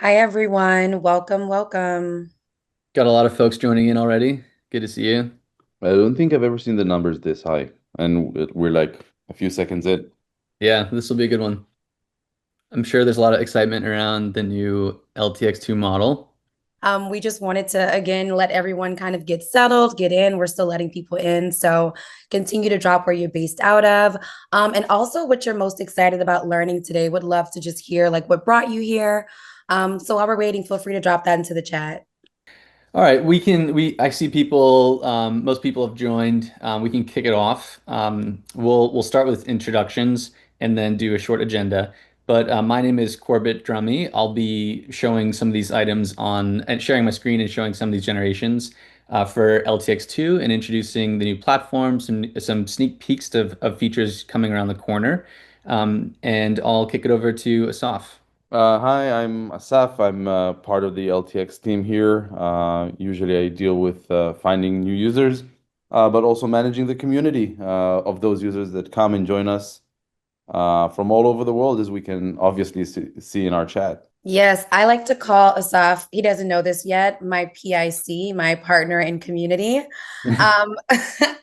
Hi, everyone. Welcome, welcome. Got a lot of folks joining in already. Good to see you. I don't think I've ever seen the numbers this high, and we're like a few seconds in. Yeah, this will be a good one. I'm sure there's a lot of excitement around the new LTX-2 model. We just wanted to, again, let everyone kind of get settled, get in. We're still letting people in. So continue to drop where you're based out of. And also what you're most excited about learning today. Would love to just hear like what brought you here. So while we're waiting, feel free to drop that into the chat. All right, I see people, most people have joined. We can kick it off. We'll start with introductions and then do a short agenda. But my name is Corbett Drummy. I'll be showing some of these items on and sharing my screen and showing some of these generations for LTX2 and introducing the new platforms and some sneak peeks of features coming around the corner. And I'll kick it over to Asaf. Hi, I'm Asaf. I'm part of the LTX team here. Usually I deal with finding new users, but also managing the community of those users that come and join us from all over the world, as we can obviously see in our chat. Yes, I like to call Asaf, he doesn't know this yet, my PIC, my partner in community. Um,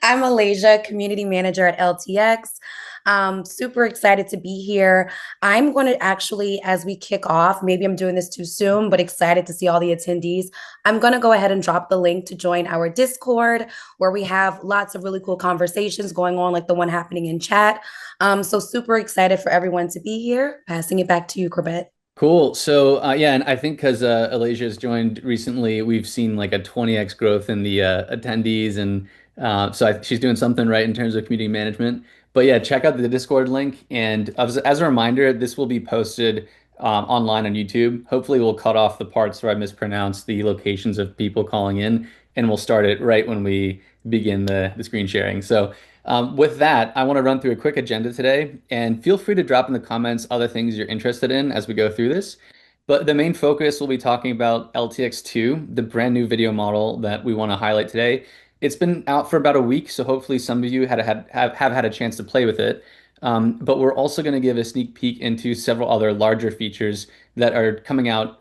I'm Malaysia, community manager at LTX. Super excited to be here. I'm going to actually, as we kick off, maybe I'm doing this too soon, but excited to see all the attendees. I'm going to go ahead and drop the link to join our Discord, where we have lots of really cool conversations going on, like the one happening in chat. So super excited for everyone to be here. Passing it back to you, Corbett. Cool. So yeah, and I think because Alasia has joined recently, we've seen like a 20x growth in the attendees, and she's doing something right in terms of community management. But yeah, check out the Discord link, and as a reminder, this will be posted online on YouTube. Hopefully, we'll cut off the parts where I mispronounce the locations of people calling in, and we'll start it right when we begin the screen sharing. So. With that, I want to run through a quick agenda today, and feel free to drop in the comments other things you're interested in as we go through this. But the main focus will be talking about LTX-2, the brand new video model that we want to highlight today. It's been out for about a week, so hopefully some of you have had a chance to play with it. But we're also going to give a sneak peek into several other larger features that are coming out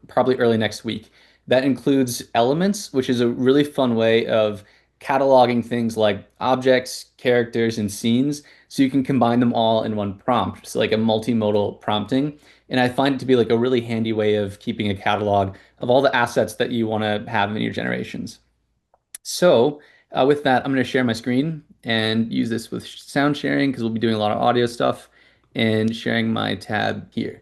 probably early next week. That includes Elements, which is a really fun way of cataloging things like objects, characters, and scenes so you can combine them all in one prompt. So like a multimodal prompting. And I find it to be like a really handy way of keeping a catalog of all the assets that you want to have in your generations. So with that, I'm going to share my screen and use this with sound sharing because we'll be doing a lot of audio stuff and sharing my tab here.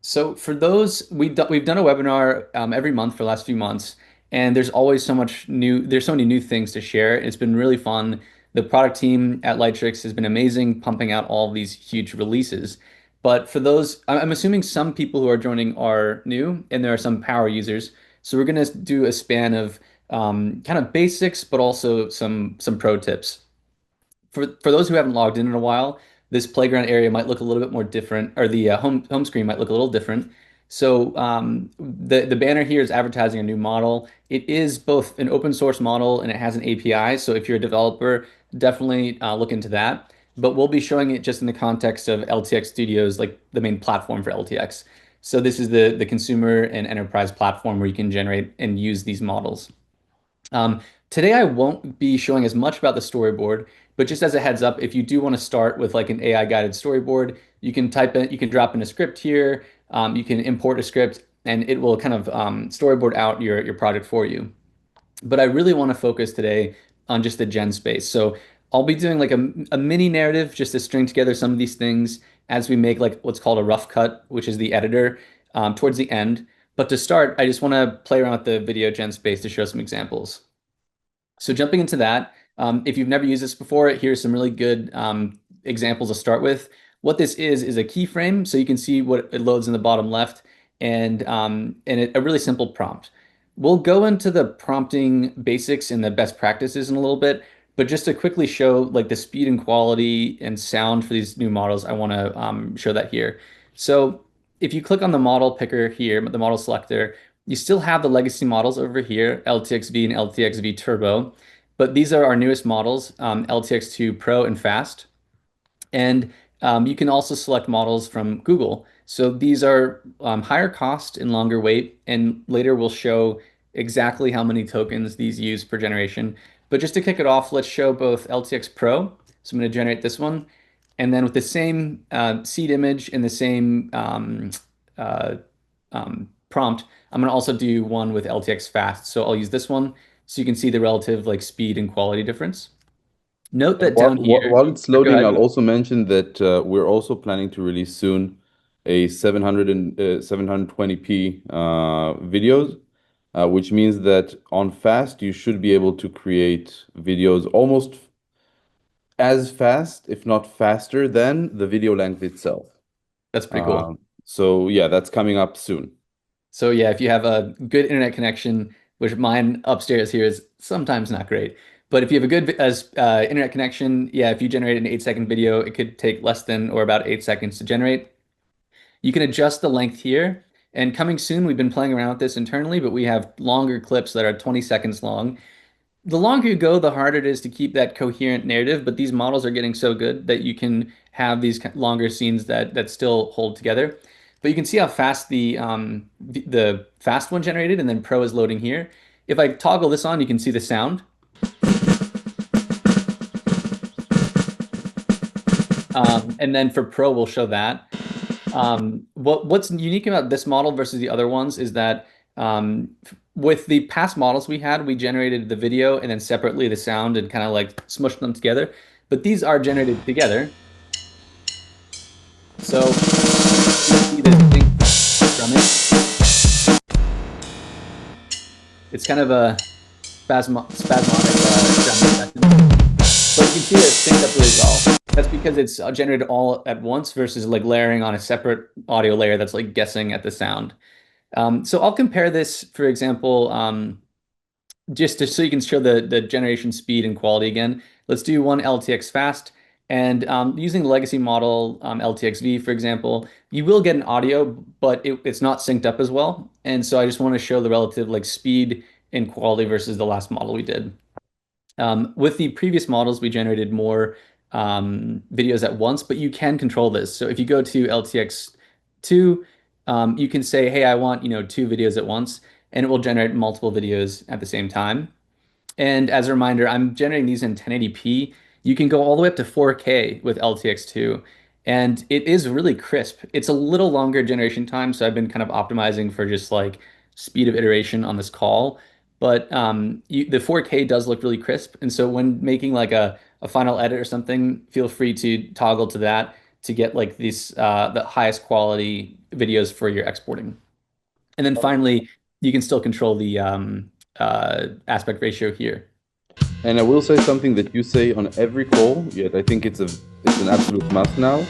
So for those, we've done a webinar every month for the last few months, and there's always so much new, there's so many new things to share. It's been really fun. The product team at Lightrix has been amazing, pumping out all these huge releases. But for those, I'm assuming some people who are joining are new, and there are some power users. So we're going to do a span of kind of basics, but also some pro tips. For those who haven't logged in a while, this playground area might look a little bit more different, or the home screen might look a little different. So the banner here is advertising a new model. It is both an open source model and it has an API. So if you're a developer, definitely look into that. But we'll be showing it just in the context of LTX Studios, like the main platform for LTX. So this is the consumer and enterprise platform where you can generate and use these models. Um, Today I won't be showing as much about the storyboard, but just as a heads up, if you do want to start with like an AI guided storyboard, you can drop in a script here, you can import a script, and it will kind of storyboard out your project for you. But I really want to focus today on just the gen space. So I'll be doing like a mini narrative just to string together some of these things as we make like what's called a rough cut, which is the editor, towards the end. But to start, I just want to play around with the video gen space to show some examples. So jumping into that, if you've never used this before, here's some really good examples to start with. What this is a keyframe, so you can see what it loads in the bottom left, and a really simple prompt. We'll go into the prompting basics and the best practices in a little bit, but just to quickly show like the speed and quality and sound for these new models, I want to show that here. So if you click on the model picker here, the model selector, you still have the legacy models over here, LTX-V and LTX-V Turbo, but these are our newest models, LTX-2 Pro and Fast. And you can also select models from Google. So these are higher cost and longer weight, and later we'll show exactly how many tokens these use per generation. But just to kick it off, let's show both LTX Pro. So I'm going to generate this one. And then with the same seed image and the same uh, prompt, I'm going to also do one with LTX Fast. So I'll use this one so you can see the relative like speed and quality difference. Note And that down here, while it's go loading, I'll ahead. also mention that we're also planning to release soon a 720p videos, which means that on fast you should be able to create videos almost as fast, if not faster, than the video length itself. That's pretty cool. So yeah, that's coming up soon. So yeah, if you have a good internet connection, which mine upstairs here is sometimes not great, but if you have a good internet connection, yeah, if you generate an 8-second video, it could take less than or about 8 seconds to generate. You can adjust the length here. And coming soon, we've been playing around with this internally, but we have longer clips that are 20 seconds long. The longer you go, the harder it is to keep that coherent narrative, but these models are getting so good that you can have these longer scenes that still hold together. But you can see how fast the fast one generated, and then Pro is loading here. If I toggle this on, you can see the sound. And then for Pro, we'll show that. What's unique about this model versus the other ones is that with the past models we had, we generated the video and then separately the sound and kind of like smushed them together. But these are generated together. So you can see the sync drumming. It's kind of a spasmodic drumming session. But you can see that it's synced up really well. That's because it's generated all at once versus like layering on a separate audio layer that's like guessing at the sound. So I'll compare this, for example, so you can show the generation speed and quality again. Let's do one LTX fast. And using the legacy model, LTX-V, for example, you will get an audio, but it's not synced up as well. And so I just want to show the relative like speed and quality versus the last model we did. With the previous models, we generated more videos at once, but you can control this. So if you go to LTX-2, you can say, hey, I want, 2 videos at once, and it will generate multiple videos at the same time. And as a reminder, I'm generating these in 1080p. You can go all the way up to 4K with LTX-2, and it is really crisp. It's a little longer generation time, so I've been kind of optimizing for just like speed of iteration on this call. But the 4K does look really crisp, and so when making like a final edit or something, feel free to toggle to that to get like these the highest quality videos for your exporting. And then finally, you can still control the aspect ratio here. And I will say something that you say on every call, yet I think it's an absolute must now.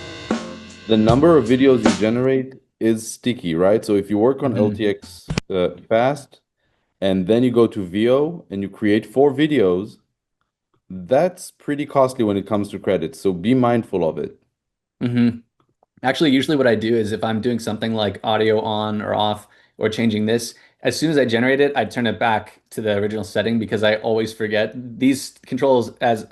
The number of videos you generate is sticky, right? So if you work on LTX fast and then you go to VO and you create 4 videos, that's pretty costly when it comes to credits. So be mindful of it. Mm-hmm. Actually, usually what I do is if I'm doing something like audio on or off or changing this, as soon as I generate it, I turn it back to the original setting because I always forget. These controls, as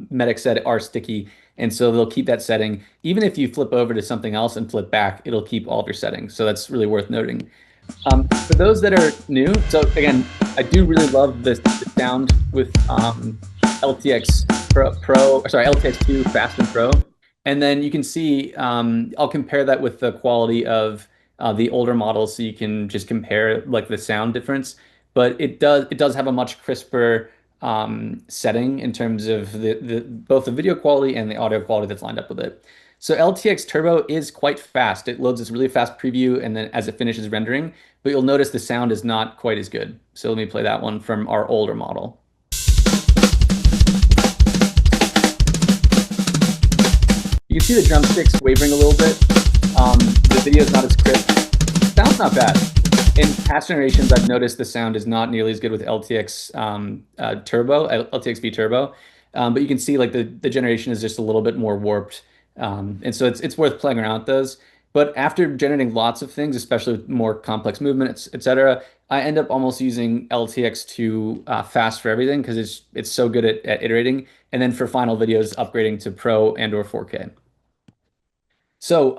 Medic said, are sticky. And so they'll keep that setting. Even if you flip over to something else and flip back, it'll keep all of your settings. So that's really worth noting. For those that are new, so again, I do really love the sound with LTX LTX-2 Fast and Pro. And then you can see, I'll compare that with the quality of the older models so you can just compare like the sound difference. But it does have a much crisper setting in terms of both the video quality and the audio quality that's lined up with it. So LTX Turbo is quite fast. It loads this really fast preview and then as it finishes rendering, but you'll notice the sound is not quite as good. So let me play that one from our older model. You can see the drumsticks wavering a little bit. The video is not as crisp. Sound's not bad. In past generations, I've noticed the sound is not nearly as good with LTX Turbo, LTX-V Turbo. But you can see like the generation is just a little bit more warped. And so it's worth playing around with those. But after generating lots of things, especially with more complex movements, etc., I end up almost using LTX-2 fast for everything because it's so good at iterating. And then for final videos, upgrading to Pro and or 4K. So,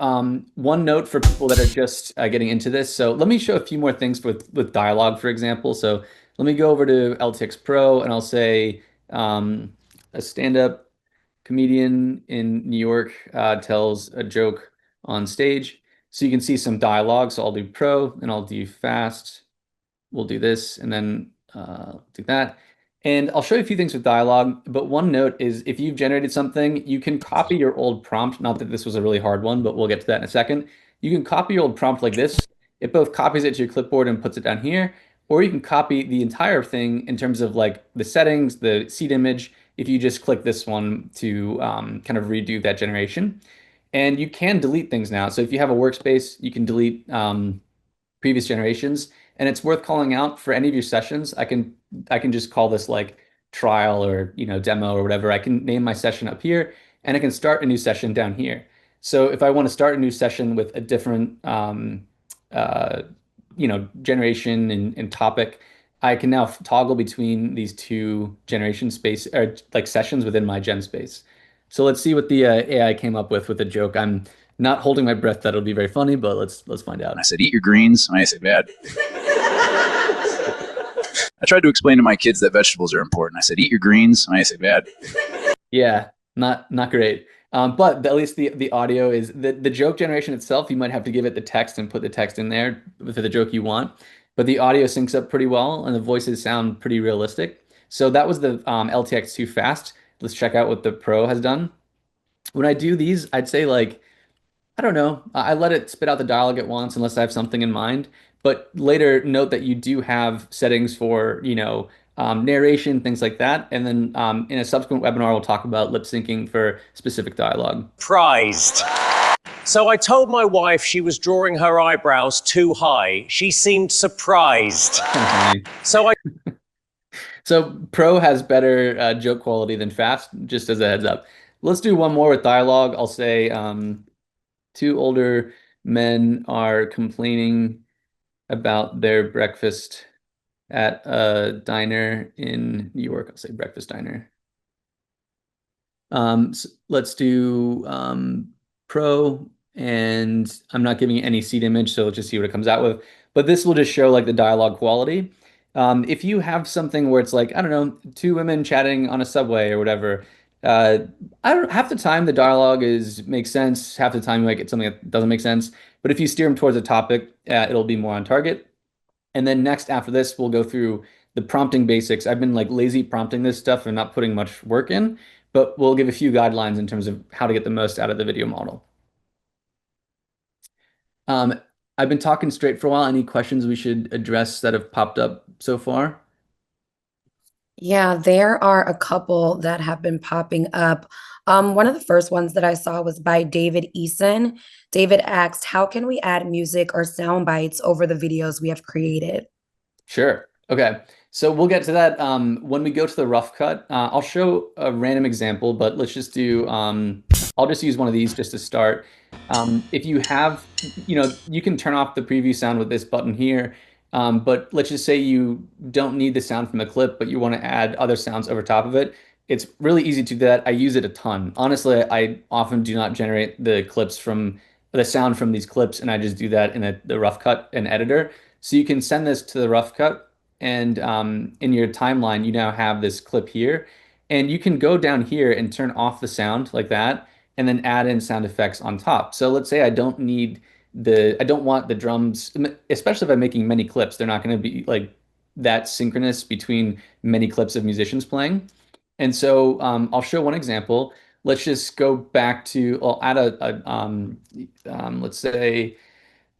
one note for people that are just getting into this. So, let me show a few more things with dialogue, for example. So, let me go over to LTX Pro and I'll say a stand-up comedian in New York tells a joke on stage. So you can see some dialogue. So I'll do pro and I'll do fast. We'll do this and then do that. And I'll show you a few things with dialogue, but one note is if you've generated something, you can copy your old prompt. Not that this was a really hard one, but we'll get to that in a second. You can copy your old prompt like this. It both copies it to your clipboard and puts it down here, or you can copy the entire thing in terms of like the settings, the seed image, if you just click this one to kind of redo that generation. And you can delete things now. So if you have a workspace, you can delete previous generations. And it's worth calling out for any of your sessions. I can just call this like trial or demo or whatever. I can name my session up here and I can start a new session down here. So if I want to start a new session with a different uh, generation and topic, I can now toggle between these two generation space or like sessions within my gen space. So let's see what the AI came up with a joke. I'm not holding my breath that it'll be very funny, but let's find I out. said, eat your greens. I said, bad. I tried to explain to my kids that vegetables are important. I said, eat your greens. I said, bad. Yeah, not great. But at least the audio is the joke generation itself. You might have to give it the text and put the text in there for the joke you want. But the audio syncs up pretty well, and the voices sound pretty realistic. So that was the LTX-2 fast. Let's check out what the Pro has done. When I do these, I'd say like I don't know. I let it spit out the dialogue at once unless I have something in mind. But later, note that you do have settings for, narration, things like that. And then in a subsequent webinar, we'll talk about lip syncing for specific dialogue. Surprised. So I told my wife she was drawing her eyebrows too high. She seemed surprised. Kind of funny. So I So Pro has better joke quality than Fast, just as a heads up. Let's do one more with dialogue. I'll say two older men are complaining about their breakfast at a diner in New York. I'll say breakfast diner. So let's do Pro, and I'm not giving it any seed image, so let's just see what it comes out with. But this will just show like the dialogue quality. If you have something where it's like, I don't know, two women chatting on a subway or whatever, uh, I don't half the time the dialogue makes sense. Half the time you might get something that doesn't make sense. But if you steer them towards a topic, it'll be more on target. And then next after this, we'll go through the prompting basics. I've been like lazy prompting this stuff and not putting much work in, but we'll give a few guidelines in terms of how to get the most out of the video model. Um, I've been talking straight for a while. Any questions we should address that have popped up so far? Yeah, there are a couple that have been popping up. One of the first ones that I saw was by David Eason. David asked, how can we add music or sound bites over the videos we have created? Sure. Okay. So we'll get to that when we go to the rough cut. I'll show a random example, but let's just do, I'll just use one of these just to start. If you have, you can turn off the preview sound with this button here. But let's just say you don't need the sound from the clip, but you want to add other sounds over top of it. It's really easy to do that. I use it a ton. Honestly, I often do not generate the sound from these clips, and I just do that in the rough cut and editor. So you can send this to the rough cut, and in your timeline, you now have this clip here. And you can go down here and turn off the sound like that, and then add in sound effects on top. So let's say I don't want the drums, especially if I'm making many clips, they're not going to be like that synchronous between many clips of musicians playing. And so I'll show one example. Let's just go back to, I'll add let's say,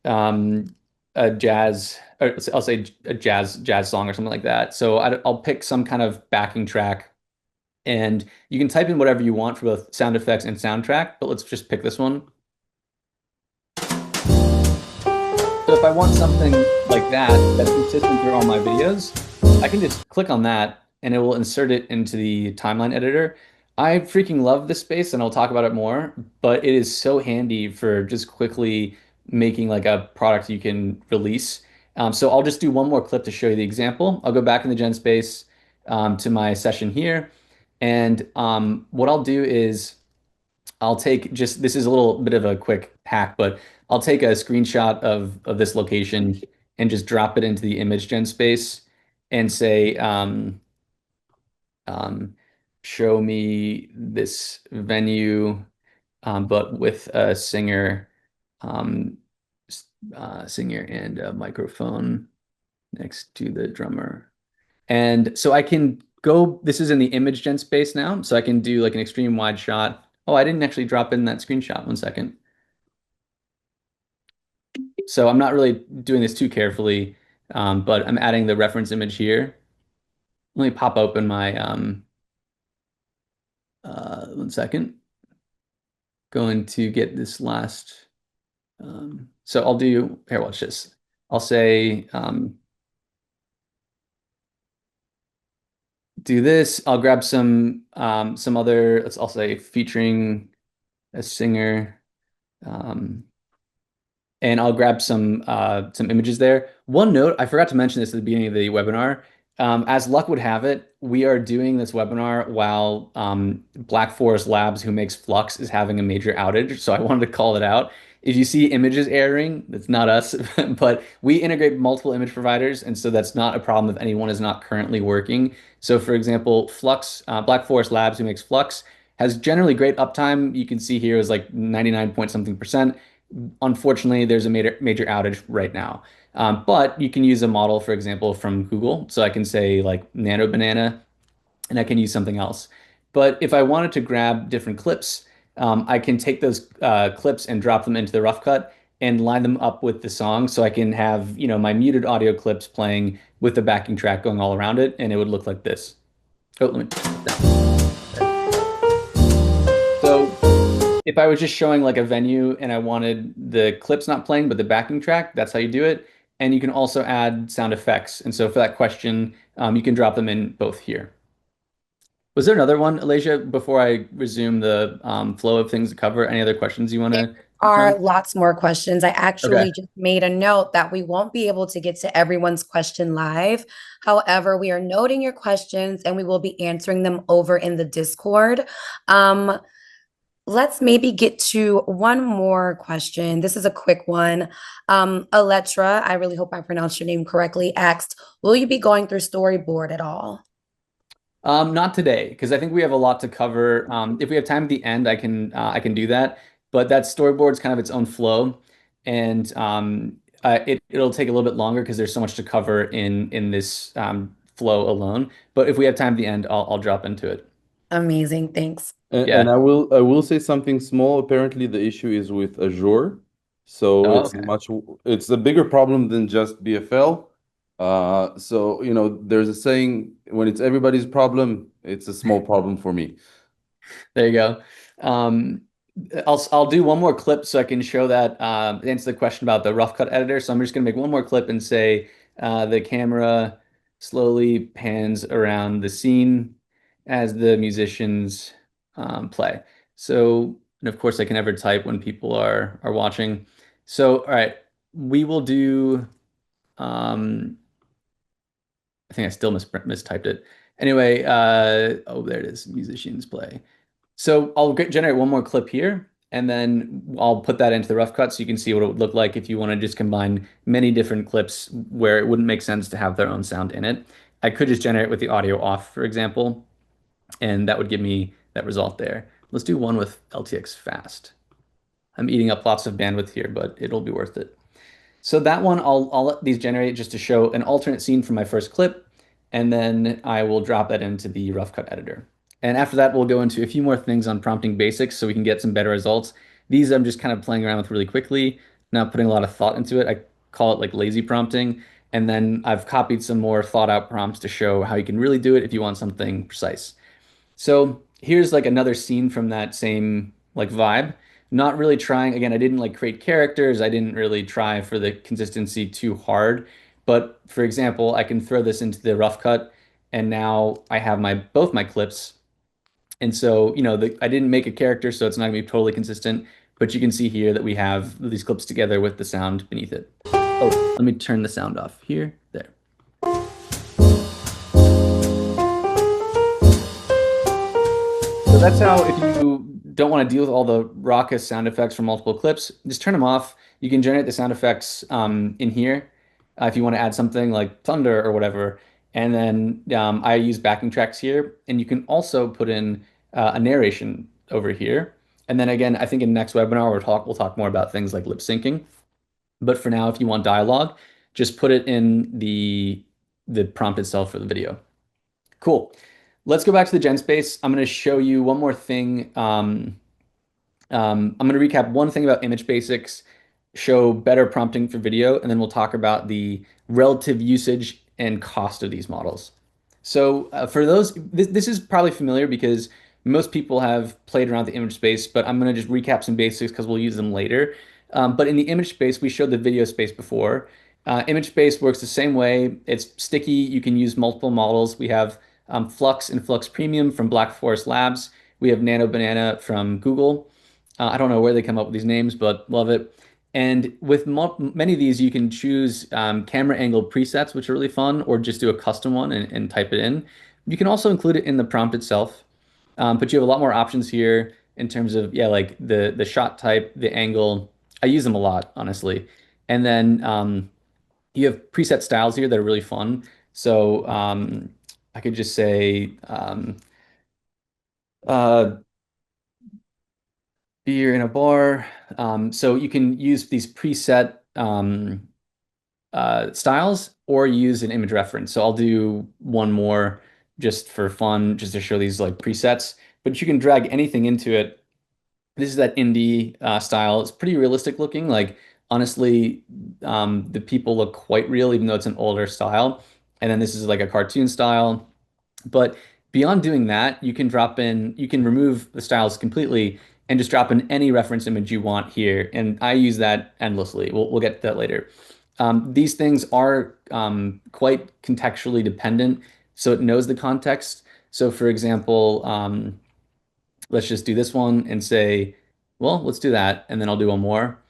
um, a jazz, or I'll say a jazz song or something like that. So I'll pick some kind of backing track, and you can type in whatever you want for both sound effects and soundtrack. But let's just pick this one. So if I want something like that that's consistent through all my videos, I can just click on that and it will insert it into the timeline editor. I freaking love this space and I'll talk about it more, but it is so handy for just quickly making like a product you can release. So I'll just do one more clip to show you the example. I'll go back in the Gen space to my session here. And what I'll do is I'll take just this is a little bit of a quick hack, but I'll take a screenshot of this location and just drop it into the image gen space and say, um, show me this venue, but with a singer, um, singer and a microphone next to the drummer. And so I can go, this is in the image gen space now, so I can do like an extreme wide shot. Oh, I didn't actually drop in that screenshot. 1 second. So I'm not really doing this too carefully, but I'm adding the reference image here. Let me pop open my, 1 second. Going to get this last, so I'll do, here, watch this. I'll say, do this. I'll grab some other, I'll say featuring a singer, and I'll grab some images there. One note, I forgot to mention this at the beginning of the webinar. As luck would have it, we are doing this webinar while Black Forest Labs, who makes Flux, is having a major outage. So I wanted to call it out. If you see images erroring, that's not us, but we integrate multiple image providers, and so that's not a problem if anyone is not currently working. So for example, Flux, Black Forest Labs, who makes Flux, has generally great uptime. You can see here is like 99 point something percent. Unfortunately, there's a major outage right now. But you can use a model, for example, from Google. So I can say like Nano Banana, and I can use something else. But if I wanted to grab different clips, I can take those clips and drop them into the rough cut and line them up with the song. So I can have, my muted audio clips playing with the backing track going all around it, and it would look like this. Oh, let me turn it down. So if I was just showing like a venue and I wanted the clips not playing, but the backing track, that's how you do it. And you can also add sound effects. And so for that question, you can drop them in both here. Was there another one, Alasia, before I resume the flow of things to cover? Any other questions you want to? Are lots more questions. I actually Okay. just made a note that we won't be able to get to everyone's question live. However, we are noting your questions and we will be answering them over in the Discord. Let's maybe get to one more question. This is a quick one. Aletra, I really hope I pronounced your name correctly, asked, will you be going through storyboard at all? Not today, because I think we have a lot to cover. If we have time at the end, I can do that. But that storyboard's kind of its own flow, and it'll take a little bit longer because there's so much to cover in this flow alone. But if we have time at the end, I'll drop into it. Amazing, thanks. And I will say something small. Apparently, the issue is with Azure, so it's a bigger problem than just BFL. So there's a saying, when it's everybody's problem, it's a small problem for me. There you go. I'll do one more clip so I can show that answer the question about the rough cut editor. So I'm just gonna make one more clip and say the camera slowly pans around the scene as the musicians play. So, and of course I can never type when people are watching. So, all right, we will do I think I still mistyped it. Anyway, oh, there it is, musicians play. So I'll generate one more clip here, and then I'll put that into the rough cut so you can see what it would look like if you want to just combine many different clips where it wouldn't make sense to have their own sound in it. I could just generate with the audio off, for example, and that would give me that result there. Let's do one with LTX fast. I'm eating up lots of bandwidth here, but it'll be worth it. So that one, I'll let these generate just to show an alternate scene from my first clip, and then I will drop that into the rough cut editor. And after that, we'll go into a few more things on prompting basics so we can get some better results. These I'm just kind of playing around with really quickly, not putting a lot of thought into it. I call it like lazy prompting. And then I've copied some more thought out prompts to show how you can really do it if you want something precise. So here's like another scene from that same like vibe. Not really trying, again, I didn't like create characters. I didn't really try for the consistency too hard. But for example, I can throw this into the rough cut and now I have both my clips. And so, I didn't make a character, so it's not gonna be totally consistent, but you can see here that we have these clips together with the sound beneath it. Oh, let me turn the sound off here, there. So that's how, if you don't want to deal with all the raucous sound effects from multiple clips, just turn them off. You can generate the sound effects in here if you want to add something like thunder or whatever. And then I use backing tracks here. And you can also put in a narration over here. And then again, I think in next webinar we'll talk more about things like lip syncing. But for now, if you want dialogue, just put it in the prompt itself for the video. Cool. Let's go back to the gen space. I'm going to show you one more thing. I'm going to recap one thing about image basics, show better prompting for video, and then we'll talk about the relative usage and cost of these models. So for those, this is probably familiar because most people have played around the image space, but I'm going to just recap some basics because we'll use them later. But in the image space, we showed the video space before. Image space works the same way. It's sticky. You can use multiple models. We have Flux and Flux Premium from Black Forest Labs. We have Nano Banana from Google. I don't know where they come up with these names, but love it. And with many of these, you can choose camera angle presets, which are really fun, or just do a custom one and type it in. You can also include it in the prompt itself, but you have a lot more options here in terms of, yeah, like the shot type, the angle. I use them a lot, honestly. And then you have preset styles here that are really fun. So I could just say uh, beer in a bar. So you can use these preset styles or use an image reference. So I'll do one more just for fun, just to show these like presets, but you can drag anything into it. This is that indie style. It's pretty realistic looking. Like honestly, the people look quite real, even though it's an older style. And then this is like a cartoon style. But beyond doing that, you can remove the styles completely and just drop in any reference image you want here. And I use that endlessly. We'll get to that later. These things are quite contextually dependent, so it knows the context. So for example, let's just do this one and say, well, let's do that. And then I'll do one more.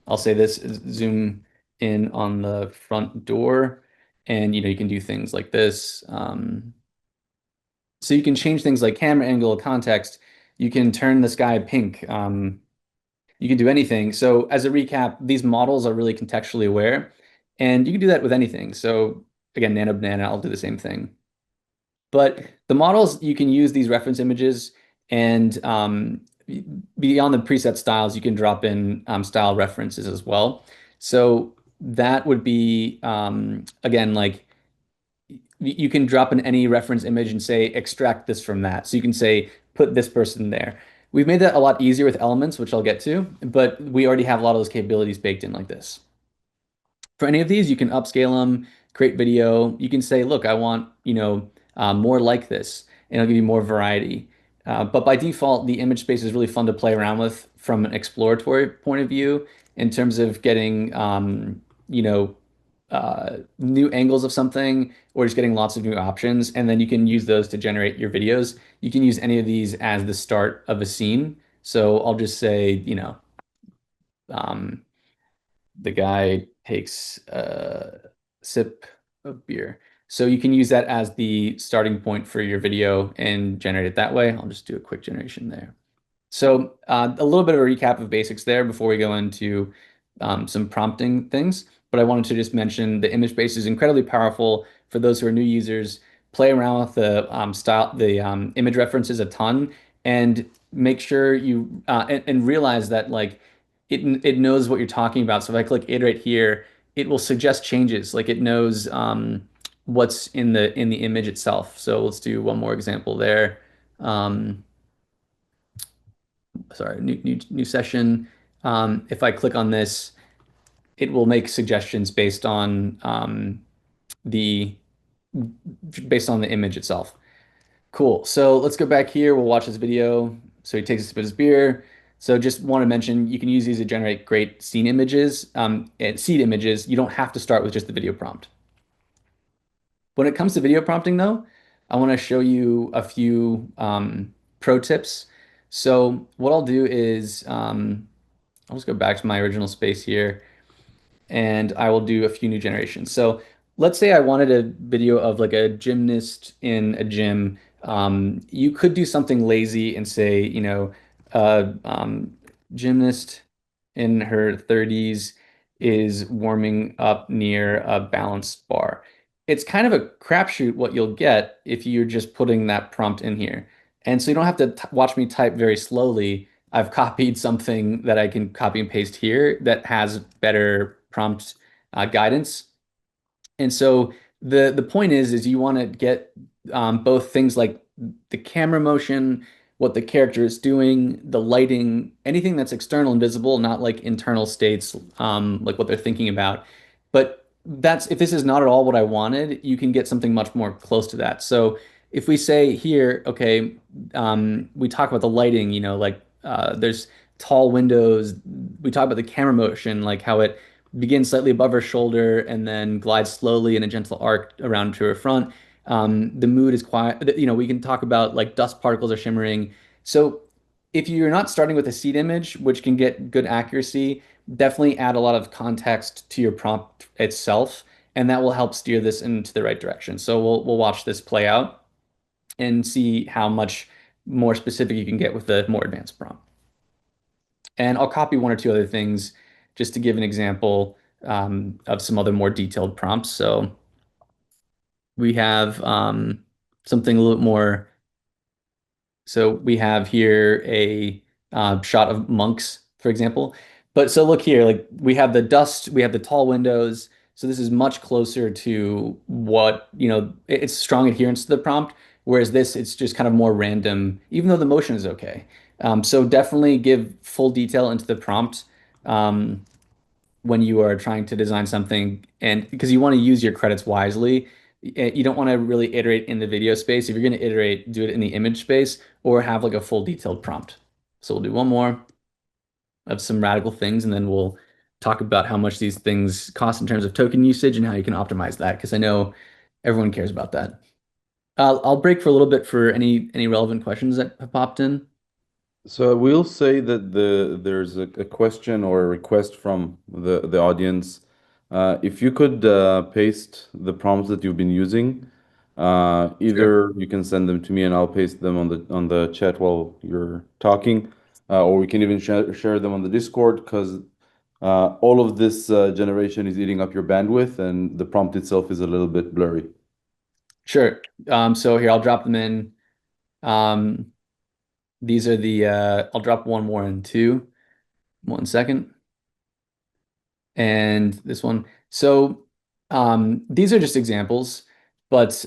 I'll say this, zoom in on the front door. And you can do things like this. So you can change things like camera angle, context. You can turn the sky pink. You can do anything. So as a recap, these models are really contextually aware, and you can do that with anything. So again, Nano Banana, I'll do the same thing. But the models, you can use these reference images, and beyond the preset styles, you can drop in style references as well. So that would be, again, like you can drop in any reference image and say, extract this from that. So you can say, put this person there. We've made that a lot easier with elements, which I'll get to, but we already have a lot of those capabilities baked in like this. For any of these, you can upscale them, create video. You can say, look, I want, more like this, and it'll give you more variety. But by default, the image space is really fun to play around with from an exploratory point of view in terms of getting, new angles of something or just getting lots of new options. And then you can use those to generate your videos. You can use any of these as the start of a scene. So I'll just say, um, the guy takes a sip of beer. So you can use that as the starting point for your video and generate it that way. I'll just do a quick generation there. So a little bit of a recap of basics there before we go into some prompting things. But I wanted to just mention the image base is incredibly powerful for those who are new users. Play around with the image references a ton, and make sure you and realize that like it knows what you're talking about. So if I click iterate here, it will suggest changes. Like it knows what's in the image itself. So let's do one more example there. Sorry, new session. If I click on this, it will make suggestions the based on the image itself. Cool. So let's go back here. We'll watch this video. So he takes a sip of his beer. So just want to mention, you can use these to generate great scene images, and seed images. You don't have to start with just the video prompt. When it comes to video prompting, though, I want to show you a few pro tips. So what I'll do is I'll just go back to my original space here, and I will do a few new generations. So let's say I wanted a video of like a gymnast in a gym. You could do something lazy and say, Gymnast in her 30s is warming up near a balance bar. It's kind of a crapshoot what you'll get if you're just putting that prompt in here. And so you don't have to watch me type very slowly. I've copied something that I can copy and paste here that has better prompt guidance. And so the point is you want to get both things like the camera motion, what the character is doing, the lighting, anything that's external and visible, not like internal states, like what they're thinking about. But that's if this is not at all what I wanted, you can get something much more close to that. So if we say here, okay, we talk about the lighting, like there's tall windows. We talk about the camera motion, like how it begins slightly above her shoulder and then glides slowly in a gentle arc around to her front. The mood is quiet. We can talk about like dust particles are shimmering. So if you're not starting with a seed image, which can get good accuracy, definitely add a lot of context to your prompt itself, and that will help steer this into the right direction. So we'll watch this play out and see how much more specific you can get with the more advanced prompt. And I'll copy one or two other things just to give an example of some other more detailed prompts. So we have something a little more. So we have here a shot of monks, for example. But so look here, like we have the dust, we have the tall windows. So this is much closer to what, it's strong adherence to the prompt. Whereas this, it's just kind of more random, even though the motion is okay. So definitely give full detail into the prompt when you are trying to design something, and because you want to use your credits wisely. You don't want to really iterate in the video space. If you're going to iterate, do it in the image space or have like a full detailed prompt. So we'll do one more of some radical things, and then we'll talk about how much these things cost in terms of token usage and how you can optimize that, because I know everyone cares about that. I'll break for a little bit for any relevant questions that have popped in. So I will say that there's a question or a request from the audience. If you could paste the prompts that you've been using, either you can send them to me and I'll paste them on the chat while you're talking, or we can even share them on the Discord, because all of this generation is eating up your bandwidth and the prompt itself is a little bit blurry. Sure. So here I'll drop them in. These are I'll drop one more in too. 1 second. And this one. So these are just examples, but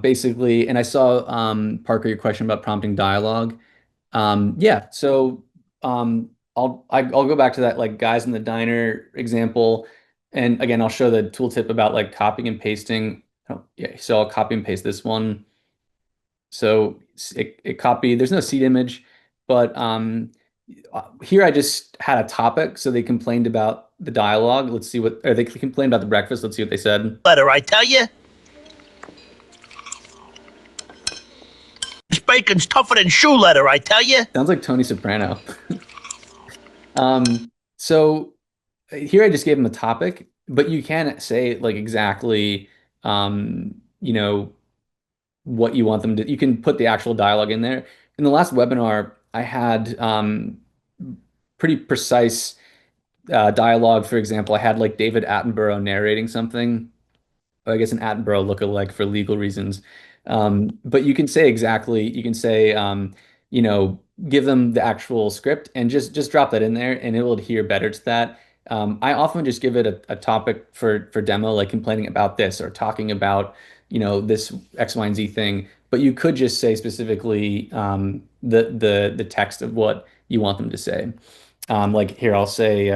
basically, and I saw Parker, your question about prompting dialogue. Yeah, so I'll go back to that like guys in the diner example, and again I'll show the tooltip about like copying and pasting. Oh, yeah, so I'll copy and paste this one. So it copied. There's no seed image, but here I just had a topic. So they complained about the dialogue. Let's see or they complained about the breakfast. Let's see what they said. Letter, I tell you. This bacon's tougher than shoe leather, I tell you. Sounds like Tony Soprano. So here I just gave him a topic, but you can say like exactly, what you want them to. You can put the actual dialogue in there. In the last webinar, I had pretty precise dialogue. For example, I had like David Attenborough narrating something. I guess an Attenborough lookalike for legal reasons. But you can say exactly, you can say, give them the actual script and just drop that in there and it will adhere better to that. I often just give it a topic for demo, like complaining about this or talking about, this X, Y, and Z thing. But you could just say specifically the text of what you want them to say. Like here, I'll say,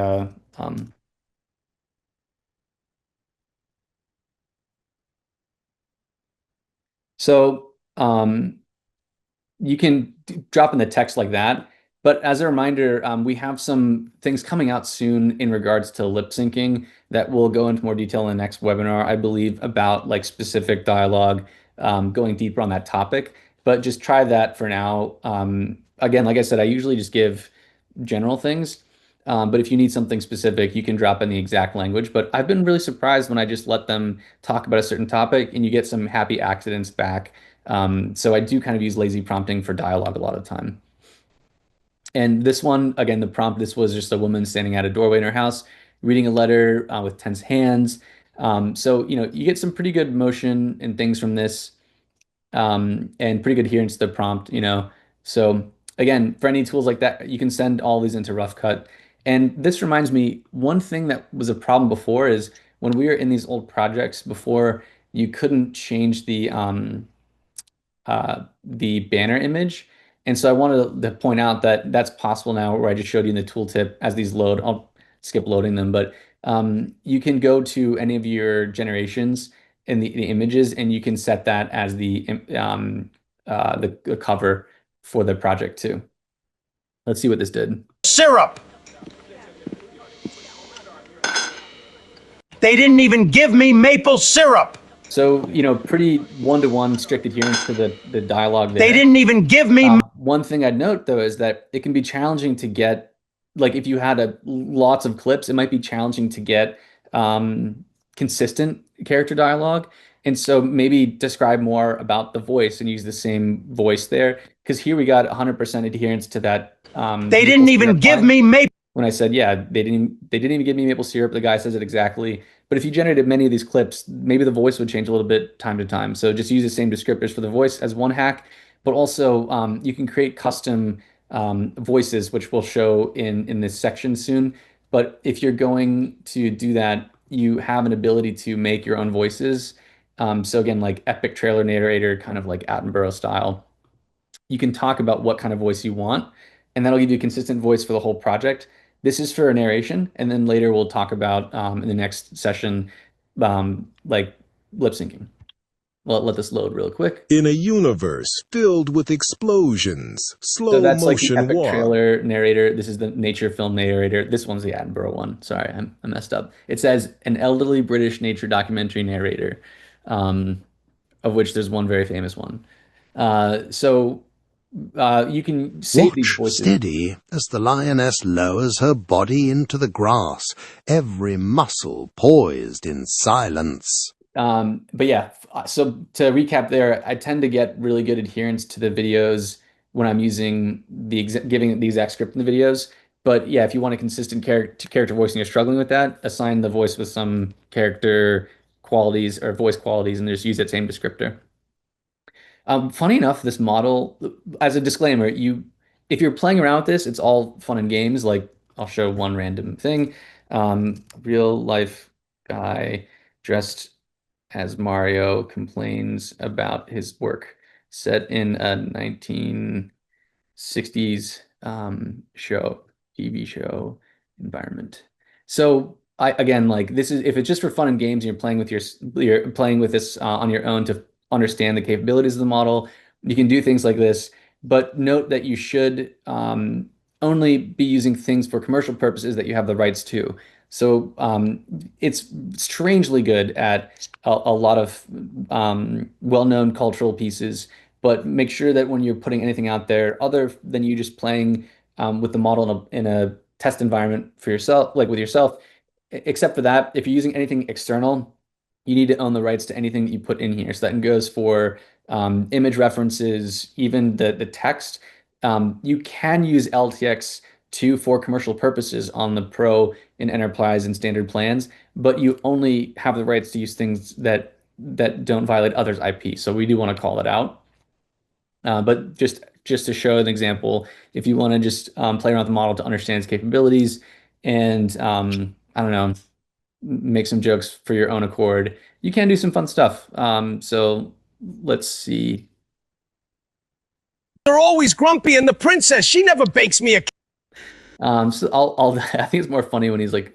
so you can drop in the text like that. But as a reminder, we have some things coming out soon in regards to lip syncing that will go into more detail in the next webinar, I believe, about like specific dialogue, going deeper on that topic. But just try that for now. Again, like I said, I usually just give general things. But if you need something specific, you can drop in the exact language. But I've been really surprised when I just let them talk about a certain topic and you get some happy accidents back. So I do kind of use lazy prompting for dialogue a lot of the time. And this one, again, the prompt, this was just a woman standing at a doorway in her house, reading a letter with tense hands. So, you get some pretty good motion and things from this, and pretty good adherence to the prompt. So again, for any tools like that, you can send all these into Rough Cut. And this reminds me, one thing that was a problem before is when we were in these old projects before, you couldn't change the banner image. And so I wanted to point out that that's possible now, where I just showed you in the tooltip as these load. I'll skip loading them, but you can go to any of your generations in the images, and you can set that as the cover for the project too. Let's see what this did. Syrup. They didn't even give me maple syrup. So, pretty one-to-one strict adherence to the dialogue there. They didn't even give me. One thing I'd note though is that it can be challenging to get, like if you had lots of clips, it might be challenging to get consistent character dialogue. And so maybe describe more about the voice and use the same voice there. Because here we got 100% adherence to that. They didn't even give me maple. When I said, yeah, they didn't even give me maple syrup, the guy says it exactly. But if you generated many of these clips, maybe the voice would change a little bit time to time. So just use the same descriptors for the voice as one hack, but also you can create custom voices, which we'll show in this section soon. But if you're going to do that, you have an ability to make your own voices. So again, like epic trailer narrator, kind of like Attenborough style. You can talk about what kind of voice you want, and that'll give you a consistent voice for the whole project. This is for a narration, and then later we'll talk about in the next session, like lip syncing. Well, let this load real quick. In a universe filled with explosions, slow that's motion like the epic war. trailer narrator. This is the nature film narrator. This one's the Attenborough one. Sorry, I messed up. It says an elderly British nature documentary narrator, of which there's one very famous one. So you can save these Watch voices. steady as the lioness lowers her body into the grass, every muscle poised in silence. But yeah, so to recap there, I tend to get really good adherence to the videos when I'm using giving the exact script in the videos. But yeah, if you want a consistent character voice and you're struggling with that, assign the voice with some character qualities or voice qualities and just use that same descriptor. Funny enough, this model, as a disclaimer, if you're playing around with this, it's all fun and games. Like I'll show one random thing. Real life guy dressed as Mario complains about his work, set in a 1960s TV show environment. So again, like this is, if it's just for fun and games and you're playing with this on your own to understand the capabilities of the model, you can do things like this. But note that you should only be using things for commercial purposes that you have the rights to. So it's strangely good at a lot of well-known cultural pieces, but make sure that when you're putting anything out there, other than you just playing with the model in a test environment for yourself, like with yourself, except for that, if you're using anything external, you need to own the rights to anything that you put in here. So that goes for image references, even the text. You can use LTX-2 for commercial purposes on the Pro and Enterprise and standard plans, but you only have the rights to use things that don't violate others' IP. So we do want to call it out. But just to show an example, if you want to just play around with the model to understand its capabilities and I don't know, make some jokes for your own accord, you can do some fun stuff. So let's see. They're always grumpy, and the princess, she never bakes me a. So I think it's more funny when he's like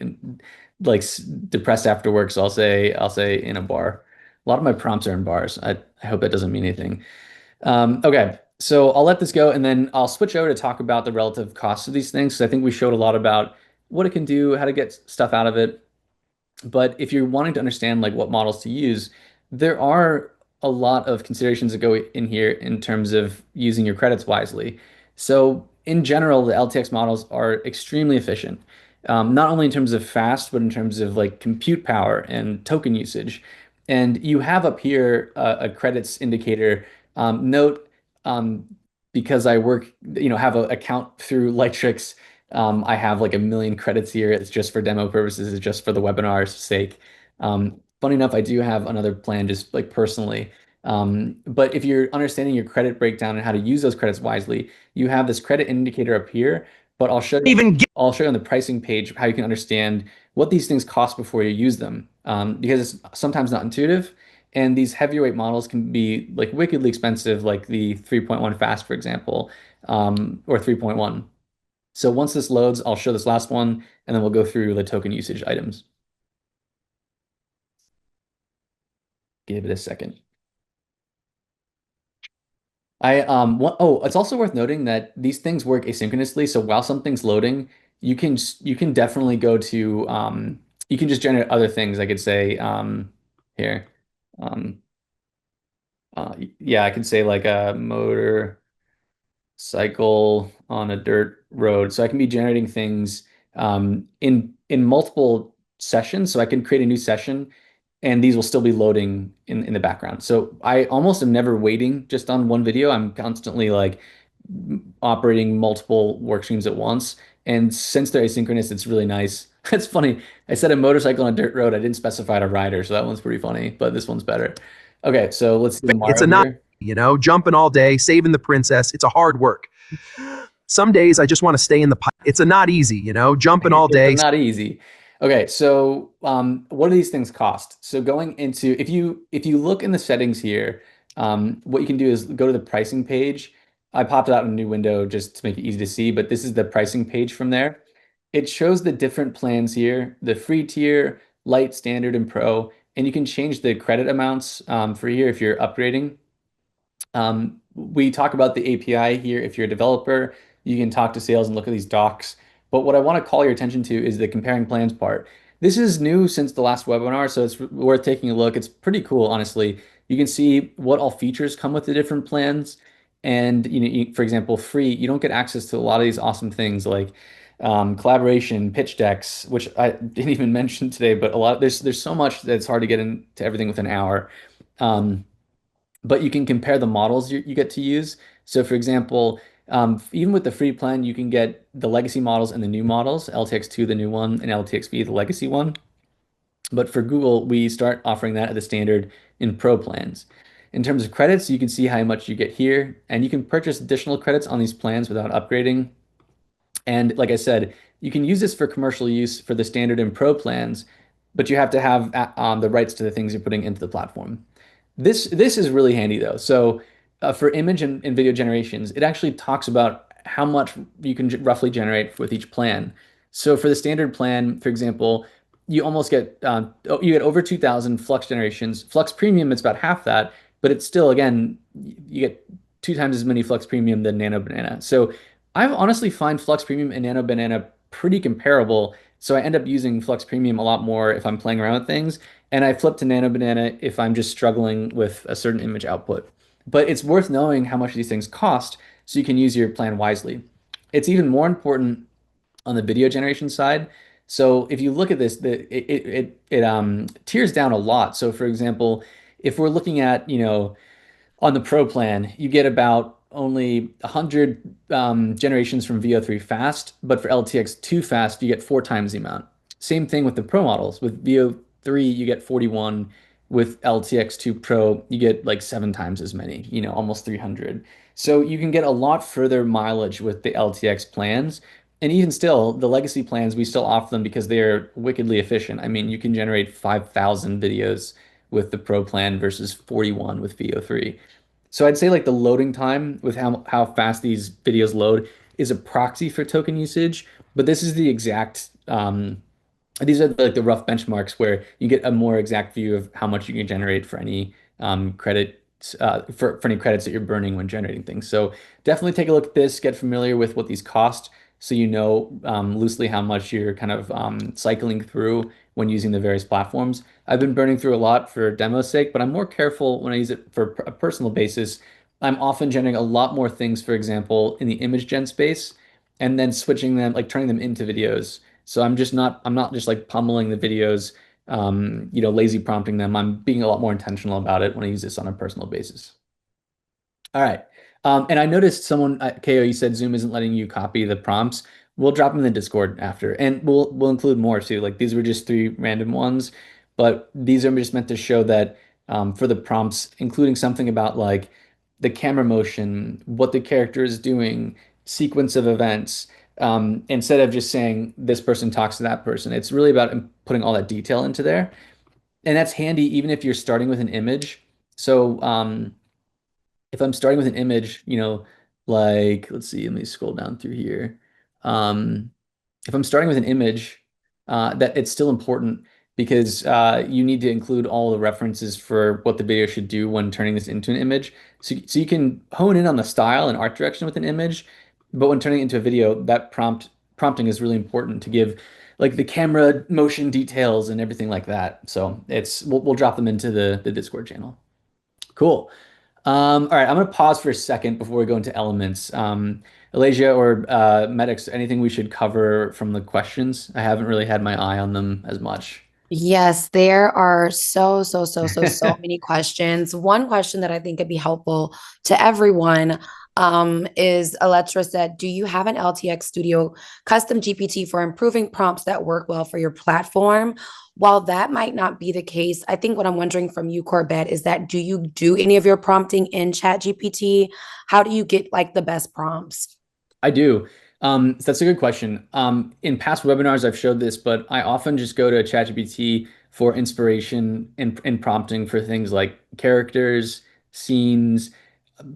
depressed after work. So I'll say in a bar. A lot of my prompts are in bars. I hope that doesn't mean anything. Okay, so I'll let this go, and then I'll switch over to talk about the relative costs of these things. So I think we showed a lot about what it can do, how to get stuff out of it. But if you're wanting to understand like what models to use, there are a lot of considerations that go in here in terms of using your credits wisely. So in general, the LTX models are extremely efficient, not only in terms of fast, but in terms of like compute power and token usage. And you have up here a credits indicator. Note because I work, have an account through Lightricks. I have like 1 million credits here. It's just for demo purposes. It's just for the webinar's sake. Funny enough, I do have another plan just like personally. But if you're understanding your credit breakdown and how to use those credits wisely, you have this credit indicator up here, but I'll show you on the pricing page how you can understand what these things cost before you use them. Because it's sometimes not intuitive. And these heavyweight models can be like wickedly expensive, like the 3.1 fast, for example, or 3.1. So once this loads, I'll show this last one, and then we'll go through the token usage items. Give it a second. It's also worth noting that these things work asynchronously. So while something's loading, you can definitely go to you can just generate other things. I could say here. Yeah, I could say like a motorcycle on a dirt road. So I can be generating things in multiple sessions. So I can create a new session and these will still be loading in the background. So I almost am never waiting just on one video. I'm constantly like operating multiple work streams at once. And since they're asynchronous, it's really nice. It's funny. I said a motorcycle on a dirt road. I didn't specify a rider, so that one's pretty funny, but this one's better. Okay, so let's do It's Mario a not, here. jumping all day, saving the princess. It's a hard work. Some days I just want to stay in the pipe. It's a not easy, jumping all day. It's not easy. Okay, so what do these things cost? So going into if you look in the settings here, what you can do is go to the pricing page. I popped it out in a new window just to make it easy to see, but this is the pricing page from there. It shows the different plans here, the free tier, light, standard, and pro, and you can change the credit amounts for here if you're upgrading. We talk about the API here. If you're a developer, you can talk to sales and look at these docs. But what I want to call your attention to is the comparing plans part. This is new since the last webinar, so it's worth taking a look. It's pretty cool, honestly. You can see what all features come with the different plans. And for example, free, you don't get access to a lot of these awesome things like collaboration, pitch decks, which I didn't even mention today, but there's so much that's hard to get into everything within an hour. But you can compare the models you get to use. So for example, even with the free plan, you can get the legacy models and the new models, LTX-2, the new one, and LTX-V, the legacy one. But for Google, we start offering that at the standard in pro plans. In terms of credits, you can see how much you get here, and you can purchase additional credits on these plans without upgrading. And like I said, you can use this for commercial use for the standard and pro plans, but you have to have the rights to the things you're putting into the platform. This is really handy though. So for image and video generations, it actually talks about how much you can roughly generate with each plan. So for the standard plan, for example, you almost get you get over 2,000 flux generations. Flux premium, it's about half that, but it's still again you get 2 times as many flux premium than Nano Banana. So I honestly find flux premium and Nano Banana pretty comparable. So I end up using flux premium a lot more if I'm playing around with things. And I flip to Nano Banana if I'm just struggling with a certain image output. But it's worth knowing how much these things cost so you can use your plan wisely. It's even more important on the video generation side. So if you look at this, it tiers down a lot. So for example, if we're looking at, on the Pro plan, you get about only 100 generations from VO3 fast, but for LTX-2 fast, you get 4 times the amount. Same thing with the Pro models. With VO3, you get 41. With LTX-2 Pro, you get like 7 times as many, almost 300. So you can get a lot further mileage with the LTX plans. And even still, the legacy plans, we still offer them because they're wickedly efficient. I mean, you can generate 5,000 videos with the Pro plan versus 41 with VO3. So I'd say like the loading time with how fast these videos load is a proxy for token usage, but this is the exact these are like the rough benchmarks where you get a more exact view of how much you can generate for any credits for any credits that you're burning when generating things. So definitely take a look at this, get familiar with what these cost, so you know loosely how much you're kind of cycling through when using the various platforms. I've been burning through a lot for demo's sake, but I'm more careful when I use it for a personal basis. I'm often generating a lot more things, for example, in the image gen space, and then switching them, like turning them into videos. So I'm not just like pummeling the videos, lazy prompting them. I'm being a lot more intentional about it when I use this on a personal basis. All right. And I noticed someone, KO, you said Zoom isn't letting you copy the prompts. We'll drop them in the Discord after, and we'll include more too. Like these were just three random ones, but these are just meant to show that for the prompts, including something about like the camera motion, what the character is doing, sequence of events, instead of just saying this person talks to that person. It's really about putting all that detail into there, and that's handy even if you're starting with an image. So if I'm starting with an image, like let's see, let me scroll down through here. Um, if I'm starting with an image, that it's still important because you need to include all the references for what the video should do when turning this into an image. So you can hone in on the style and art direction with an image, but when turning it into a video, that prompting is really important to give like the camera motion details and everything like that. So we'll drop them into the Discord channel. Cool. All right, I'm gonna pause for a second before we go into elements. Alasia or Medics, anything we should cover from the questions? I haven't really had my eye on them as much. Yes, there are so many questions. One question that I think could be helpful to everyone is Aletra said, do you have an LTX Studio custom GPT for improving prompts that work well for your platform? While that might not be the case, I think what I'm wondering from you, Corbett, is that do you do any of your prompting in Chat GPT? How do you get like the best prompts? I do. So that's a good question. In past webinars, I've showed this, but I often just go to ChatGPT for inspiration and prompting for things like characters, scenes.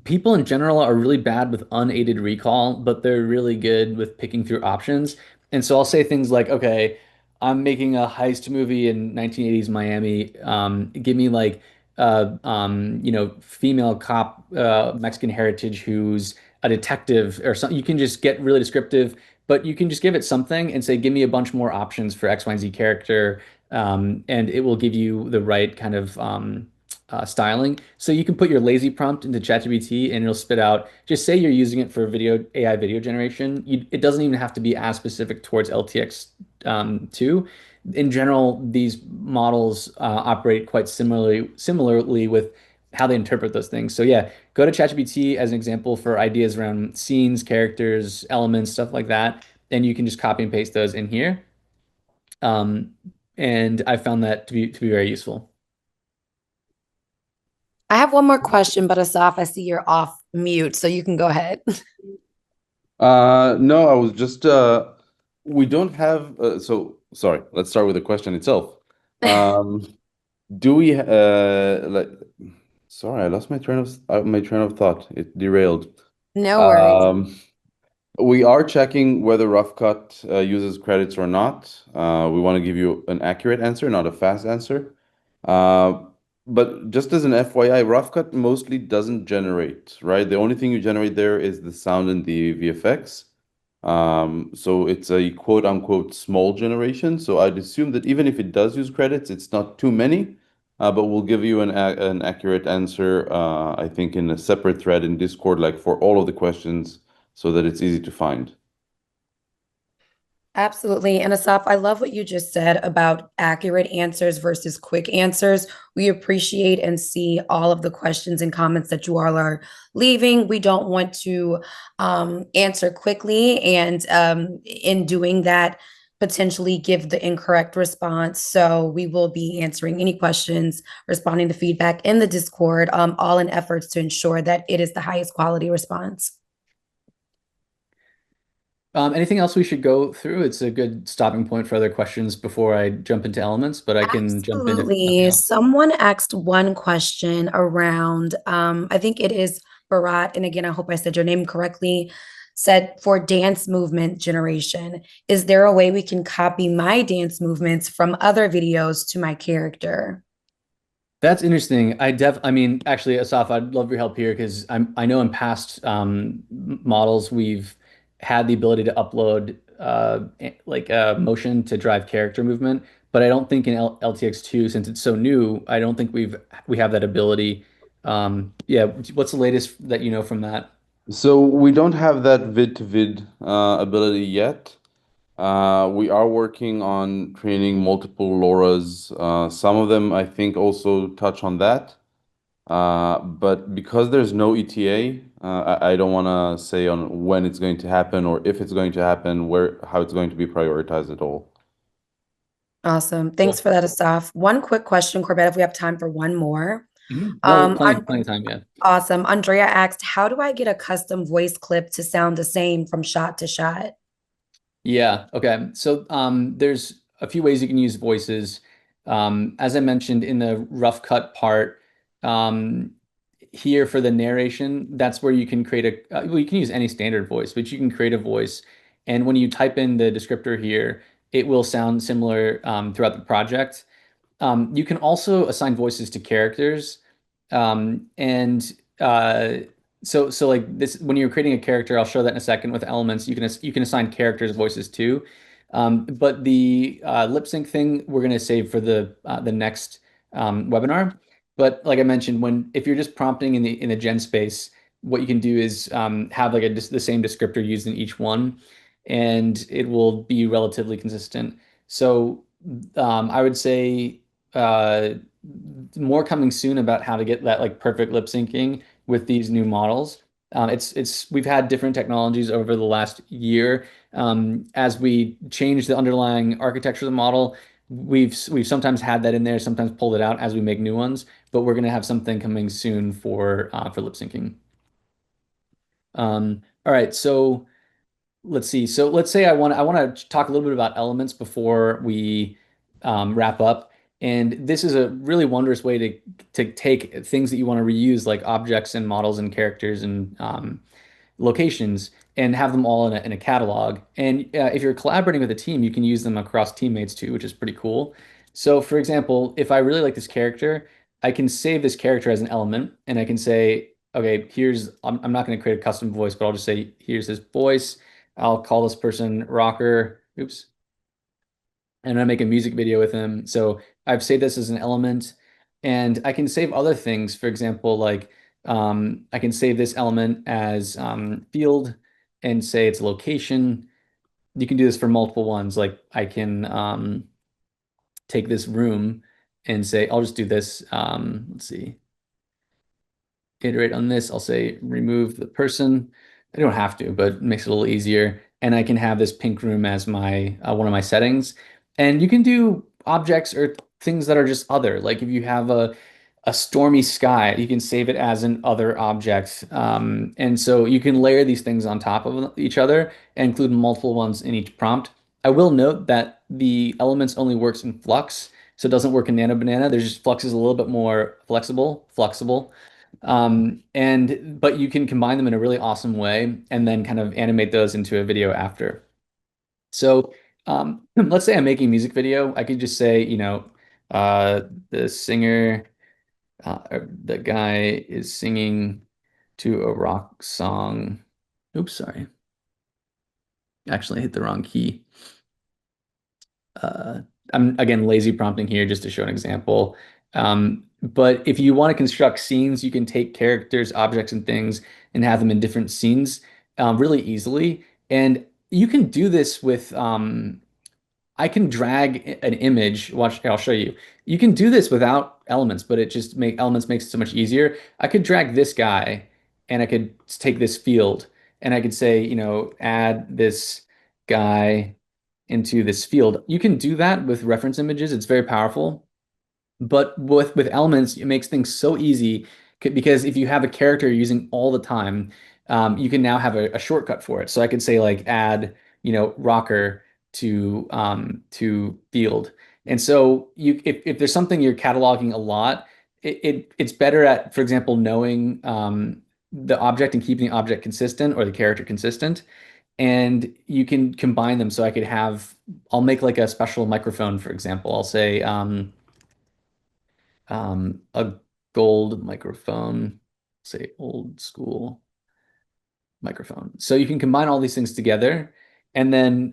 People in general are really bad with unaided recall, but they're really good with picking through options. And so I'll say things like, okay, I'm making a heist movie in 1980s Miami. Give me like female cop, Mexican heritage who's a detective or something. You can just get really descriptive, but you can just give it something and say, give me a bunch more options for X, Y, and Z character. And it will give you the right kind of styling. So you can put your lazy prompt into ChatGPT and it'll spit out, just say you're using it for AI video generation. It doesn't even have to be as specific towards LTX 2. In general, these models operate quite similarly with how they interpret those things. So yeah, go to ChatGPT as an example for ideas around scenes, characters, elements, stuff like that, and you can just copy and paste those in here. And I found that to be very useful. I have one more question, but Asaf, I see you're off mute, so you can go ahead. No, I was just we don't have so sorry, let's start with the question itself. Do we like sorry, I lost my train of thought. It derailed. No worries. We are checking whether Rough Cut uses credits or not. We want to give you an accurate answer, not a fast answer. But just as an FYI, Rough Cut mostly doesn't generate, right? The only thing you generate there is the sound and the VFX. So it's a quote unquote small generation. So I'd assume that even if it does use credits, it's not too many. But we'll give you an accurate answer, I think, in a separate thread in Discord, like for all of the questions, so that it's easy to find. Absolutely. And Asaf, I love what you just said about accurate answers versus quick answers. We appreciate and see all of the questions and comments that you all are leaving. We don't want to answer quickly and in doing that, potentially give the incorrect response. So we will be answering any questions, responding to feedback in the Discord, all in efforts to ensure that it is the highest quality response. Anything else we should go through? It's a good stopping point for other questions before I jump into elements, but I can jump in if nothing Absolutely. else. Someone asked one question around, I think it is Barat, and again, I hope I said your name correctly, said for dance movement generation, is there a way we can copy my dance movements from other videos to my character? That's interesting. I mean, actually, Asaf, I'd love your help here because I know in past models we've had the ability to upload like motion to drive character movement, but I don't think in LTX2, since it's so new, I don't think we have that ability. Yeah, what's the latest that you know from that? So we don't have that vid to vid ability yet. We are working on training multiple LoRa's. Some of them, I think, also touch on that. But because there's no ETA, I don't want to say on when it's going to happen or if it's going to happen, how it's going to be prioritized at all. Awesome. Thanks for that, Asaf. One quick question, Corbett, if we have time for one more. No, Um, plenty of time, yeah. awesome. Andrea asked, how do I get a custom voice clip to sound the same from shot to shot? Yeah, okay. So there's a few ways you can use voices. As I mentioned in the rough cut part, um, here for the narration, that's where you can create well, you can use any standard voice, but you can create a voice. And when you type in the descriptor here, it will sound similar throughout the project. You can also assign voices to characters. And so like this, when you're creating a character, I'll show that in a second with elements, you can assign characters voices too. But the lip sync thing we're going to save for the next webinar. But like I mentioned, if you're just prompting in the gen space, what you can do is have like the same descriptor used in each one, and it will be relatively consistent. So I would say uh, more coming soon about how to get that like perfect lip syncing with these new models. We've had different technologies over the last year. As we change the underlying architecture of the model, we've sometimes had that in there, sometimes pulled it out as we make new ones. But we're going to have something coming soon for lip syncing. All right, so let's see. So let's say I want to talk a little bit about elements before we wrap up. And this is a really wondrous way to take things that you want to reuse, like objects and models and characters and locations, and have them all in a catalog. And if you're collaborating with a team, you can use them across teammates too, which is pretty cool. So, for example, if I really like this character, I can save this character as an element, and I can say, okay, I'm not going to create a custom voice, but I'll just say, here's this voice. I'll call this person Rocker. Oops. And I make a music video with him. So I've saved this as an element, and I can save other things. For example, like I can save this element as field and say it's location. You can do this for multiple ones. Like I can take this room and say, I'll just do this. Let's see, iterate on this. I'll say remove the person. I don't have to, but it makes it a little easier. And I can have this pink room as my one of my settings. And you can do objects or things that are just other. Like if you have a stormy sky, you can save it as an other object. And so you can layer these things on top of each other and include multiple ones in each prompt. I will note that the elements only works in Flux, so it doesn't work in Nano Banana. There's just Flux is a little bit more flexible. But you can combine them in a really awesome way and then kind of animate those into a video after. So let's say I'm making a music video. I could just say, the singer, the guy is singing to a rock song. Oops, sorry. Actually, I hit the wrong key. Uh, I'm again lazy prompting here just to show an example. But if you want to construct scenes, you can take characters, objects, and things and have them in different scenes really easily. And you can do this with I can drag an image. Watch, I'll show you. You can do this without elements, but it just elements makes it so much easier. I could drag this guy and I could take this field and I could say, add this guy into this field. You can do that with reference images. It's very powerful. But with elements, it makes things so easy because if you have a character you're using all the time, you can now have a shortcut for it. So I could say like add, rocker to field. And so if there's something you're cataloging a lot, it's better at, for example, knowing the object and keeping the object consistent or the character consistent. And you can combine them. So I'll make like a special microphone, for example. I'll say a gold microphone, say old school microphone. So you can combine all these things together and then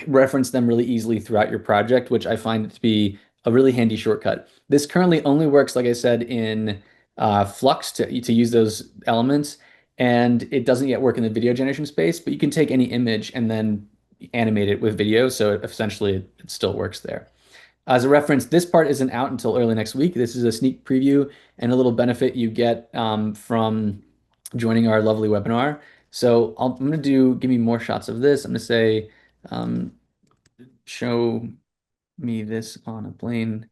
reference them really easily throughout your project, which I find to be a really handy shortcut. This currently only works, like I said, in Flux to use those elements, and it doesn't yet work in the video generation space, but you can take any image and then animate it with video, so essentially it still works there. As a reference, this part isn't out until early next week. This is a sneak preview and a little benefit you get from joining our lovely webinar. So I'm going to give me more shots of this. I'm going to say, um, show me this on a plain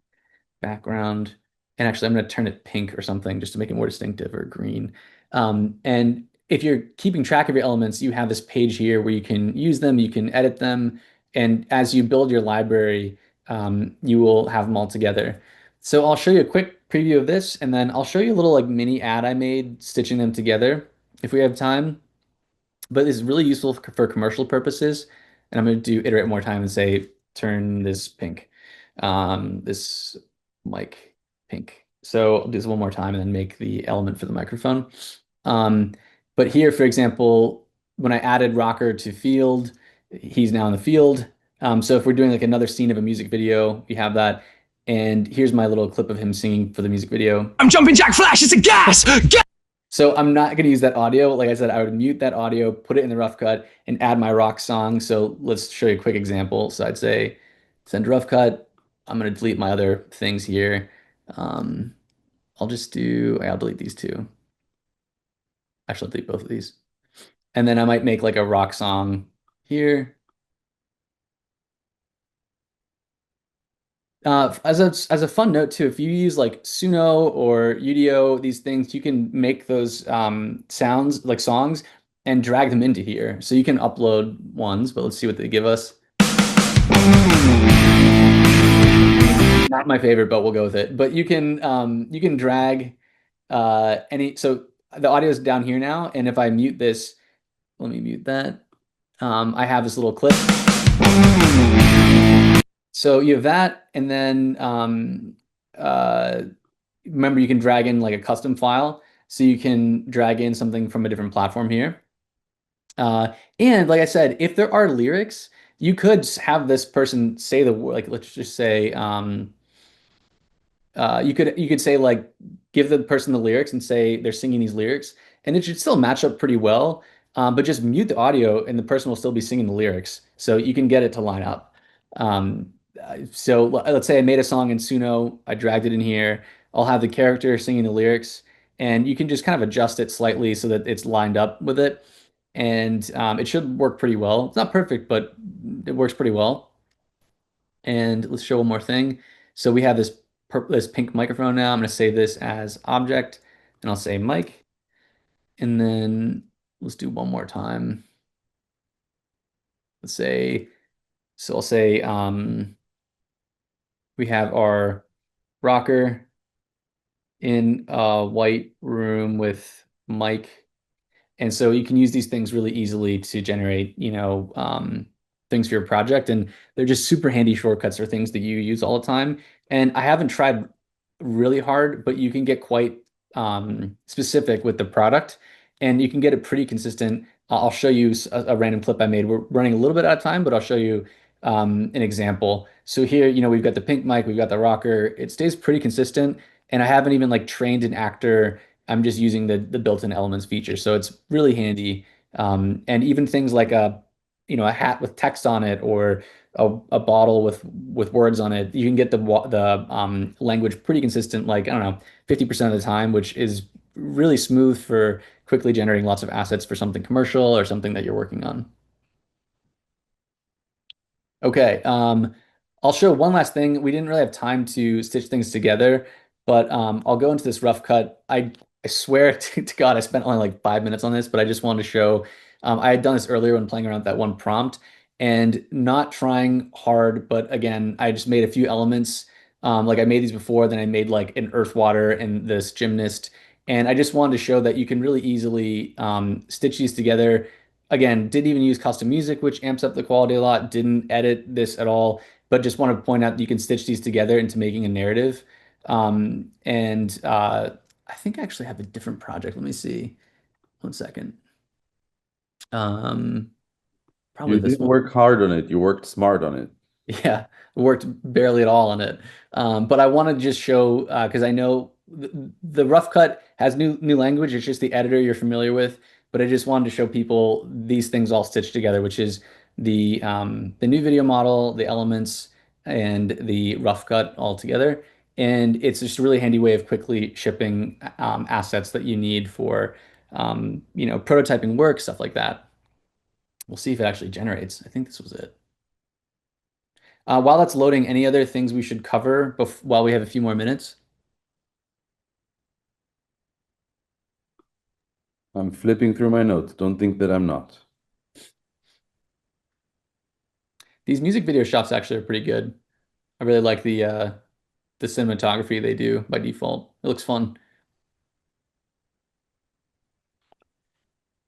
background. And actually, I'm going to turn it pink or something just to make it more distinctive, or green. And if you're keeping track of your elements, you have this page here where you can use them, you can edit them. And as you build your library, you will have them all together. So I'll show you a quick preview of this, and then I'll show you a little like mini ad I made stitching them together if we have time. But it's really useful for commercial purposes. And I'm going to do iterate more time and say, turn this pink, this mic pink. So I'll do this one more time and then make the element for the microphone. But here, for example, when I added rocker to field, he's now in the field. So if we're doing like another scene of a music video, we have that. And here's my little clip of him singing for the music video. I'm jumping jack flash, it's a gas! So I'm not going to use that audio. Like I said, I would mute that audio, put it in the rough cut, and add my rock song. So let's show you a quick example. So I'd say send rough cut. I'm going to delete my other things here. I'll delete these two. Actually, I'll delete both of these. And then I might make like a rock song here. As a fun note too, if you use like Suno or Udio, these things, you can make those sounds like songs and drag them into here. So you can upload ones, but let's see what they give us. Not my favorite, but we'll go with it. But you can drag any. So the audio is down here now, and if I mute this, let me mute that. I have this little clip. So you have that, and then remember you can drag in like a custom file, so you can drag in something from a different platform here. And like I said, if there are lyrics, you could have this person say the word, like let's just say you could say like give the person the lyrics and say they're singing these lyrics, and it should still match up pretty well. But just mute the audio, and the person will still be singing the lyrics, so you can get it to line up. So let's say I made a song in Suno, I dragged it in here. I'll have the character singing the lyrics, and you can just kind of adjust it slightly so that it's lined up with it, and it should work pretty well. It's not perfect, but it works pretty well. And let's show one more thing. So we have this pink microphone now. I'm going to save this as object, and I'll say mic. And then let's do one more time. Let's say, so I'll say we have our rocker in a white room with mic. And so you can use these things really easily to generate, things for your project. And they're just super handy shortcuts for things that you use all the time. And I haven't tried really hard, but you can get quite specific with the product, and you can get it pretty consistent. I'll show you a random clip I made. We're running a little bit out of time, but I'll show you an example. So here, we've got the pink mic, we've got the rocker. It stays pretty consistent, and I haven't even like trained an actor. I'm just using the built-in elements feature, so it's really handy. And even things like a hat with text on it, or a bottle with words on it, you can get the language pretty consistent, like I don't know, 50% of the time, which is really smooth for quickly generating lots of assets for something commercial or something that you're working on. Okay, I'll show one last thing. We didn't really have time to stitch things together, but I'll go into this rough cut. I swear to God, I spent only like 5 minutes on this, but I just wanted to show. I had done this earlier when playing around with that one prompt, and not trying hard, but again, I just made a few elements. Like I made these before, then I made like an earth water and this gymnast, and I just wanted to show that you can really easily stitch these together. Again, didn't even use custom music, which amps up the quality a lot. Didn't edit this at all, but just want to point out that you can stitch these together into making a narrative. And I think I actually have a different project. Let me see. One second. Probably You this didn't one. work hard on it. You worked smart on it. Yeah, worked barely at all on it. But I want to just show because I know the rough cut has new language. It's just the editor you're familiar with. But I just wanted to show people these things all stitched together, which is the new video model, the elements, and the rough cut all together. And it's just a really handy way of quickly shipping assets that you need for prototyping work, stuff like that. We'll see if it actually generates. I think this was it. While that's loading, any other things we should cover while we have a few more minutes? I'm flipping through my notes. Don't think that I'm not. These music video shots actually are pretty good. I really like the cinematography they do by default. It looks fun.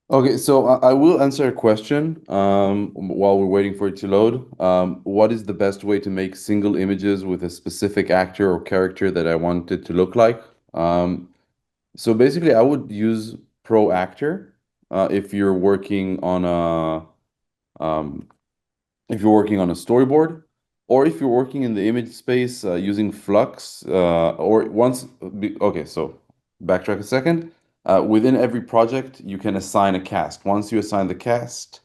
Okay, so I will answer a question while we're waiting for it to load. What is the best way to make single images with a specific actor or character that I want it to look like? So basically, I would use Pro Actor if you're working on a storyboard, or if you're working in the image space using Flux, okay, so backtrack a second. Within every project, you can assign a cast. Once you assign the cast,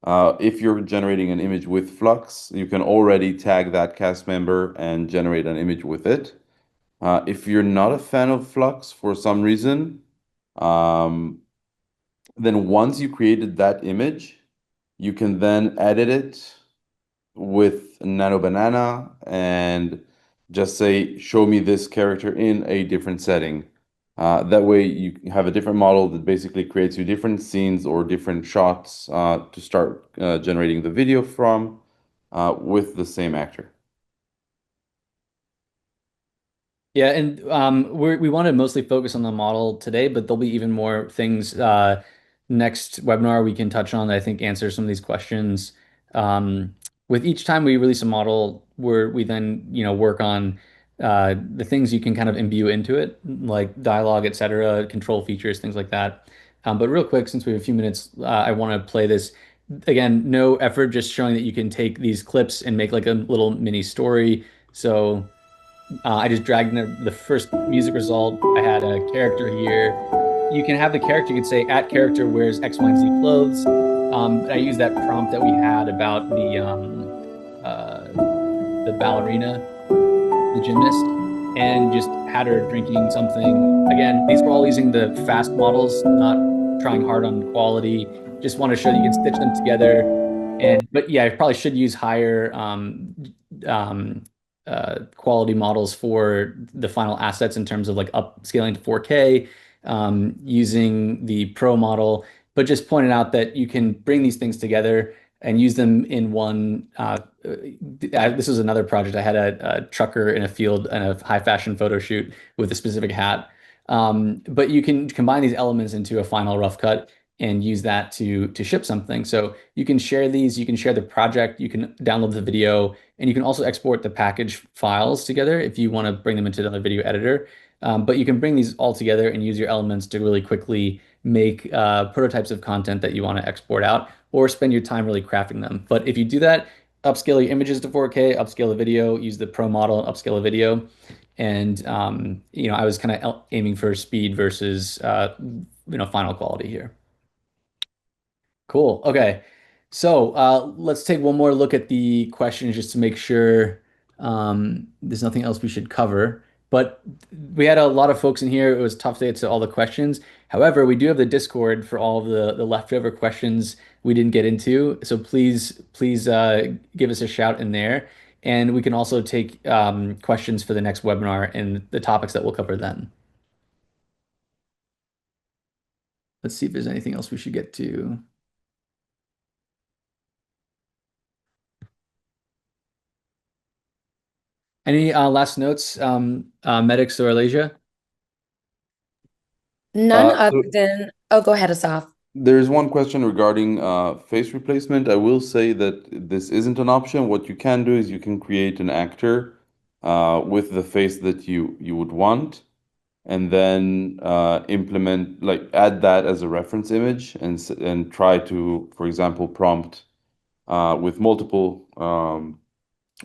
if you're generating an image with Flux, you can already tag that cast member and generate an image with it. If you're not a fan of Flux for some reason, then once you created that image, you can then edit it with Nano Banana and just say, show me this character in a different setting. That way you have a different model that basically creates you different scenes or different shots to start generating the video from with the same actor. Yeah, and we want to mostly focus on the model today, but there'll be even more things next webinar we can touch on that I think answer some of these questions. With each time we release a model, we then work on the things you can kind of imbue into it, like dialogue, etc., control features, things like that. But real quick, since we have a few minutes, I want to play this. Again, no effort, just showing that you can take these clips and make like a little mini story. So. I just dragged in the first music result. I had a character here. You can have the character, you could say, at character wears X, Y, and Z clothes. I used that prompt that we had about the ballerina, the gymnast, and just had her drinking something. Again, these were all using the fast models, not trying hard on quality. Just want to show that you can stitch them together. But yeah, I probably should use higher quality models for the final assets in terms of like upscaling to 4K, using the Pro model, but just pointed out that you can bring these things together and use them in one. This was another project. I had a trucker in a field and a high fashion photo shoot with a specific hat. But you can combine these elements into a final rough cut and use that to ship something. So you can share these, you can share the project, you can download the video, and you can also export the package files together if you want to bring them into another video editor. But you can bring these all together and use your elements to really quickly make prototypes of content that you want to export out, or spend your time really crafting them. But if you do that, upscale your images to 4K, upscale the video, use the Pro model, upscale the video. And I was kind of aiming for speed versus final quality here. Cool. Okay. So let's take one more look at the questions just to make sure there's nothing else we should cover. But we had a lot of folks in here. It was tough to get to all the questions. However, we do have the Discord for all of the leftover questions we didn't get into. So please give us a shout in there. And we can also take questions for the next webinar and the topics that we'll cover then. Let's see if there's anything else we should get to. Any last notes, Medics or Alasia? None So other than, oh, go ahead, Asaf. there's one question regarding face replacement. I will say that this isn't an option. What you can do is you can create an actor with the face that you would want, and then implement, like, add that as a reference image and try to, for example, prompt with multiple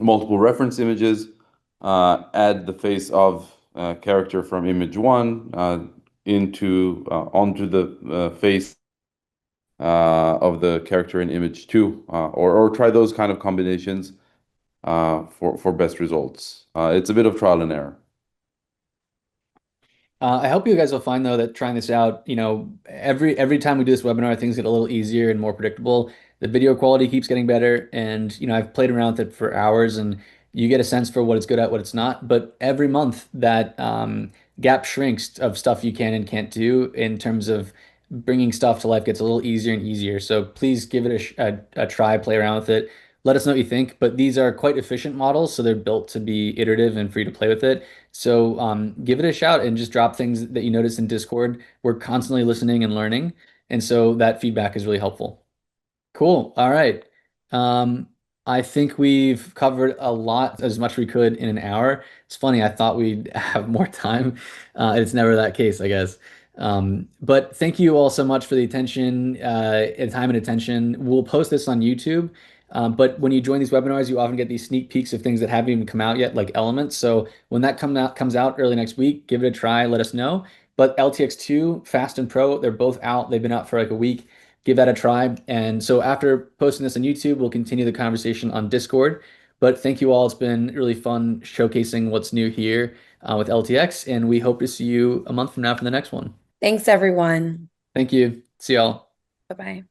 reference images, add the face of character from image one onto the face of the character in image two, or try those kind of combinations for best results. It's a bit of trial and error. I hope you guys will find though that trying this out, every time we do this webinar, things get a little easier and more predictable. The video quality keeps getting better, and I've played around with it for hours, and you get a sense for what it's good at, what it's not. But every month that gap shrinks of stuff you can and can't do in terms of bringing stuff to life gets a little easier and easier. So please give it a try, play around with it. Let us know what you think. But these are quite efficient models, so they're built to be iterative and free to play with it. So give it a shout and just drop things that you notice in Discord. We're constantly listening and learning. And so that feedback is really helpful. Cool. All right. Um, I think we've covered a lot, as much we could in an hour. It's funny, I thought we'd have more time. It's never that case, I guess. But thank you all so much for the attention, and time and attention. We'll post this on YouTube. But when you join these webinars, you often get these sneak peeks of things that haven't even come out yet, like Elements. So when that comes out early next week, give it a try, let us know. But LTX-2, Fast and Pro, they're both out. They've been out for like a week. Give that a try. And so after posting this on YouTube, we'll continue the conversation on Discord. But thank you all. It's been really fun showcasing what's new here with LTX. And we hope to see you a month from now for the next one. Thanks, everyone. Thank you. See y'all. Bye-bye.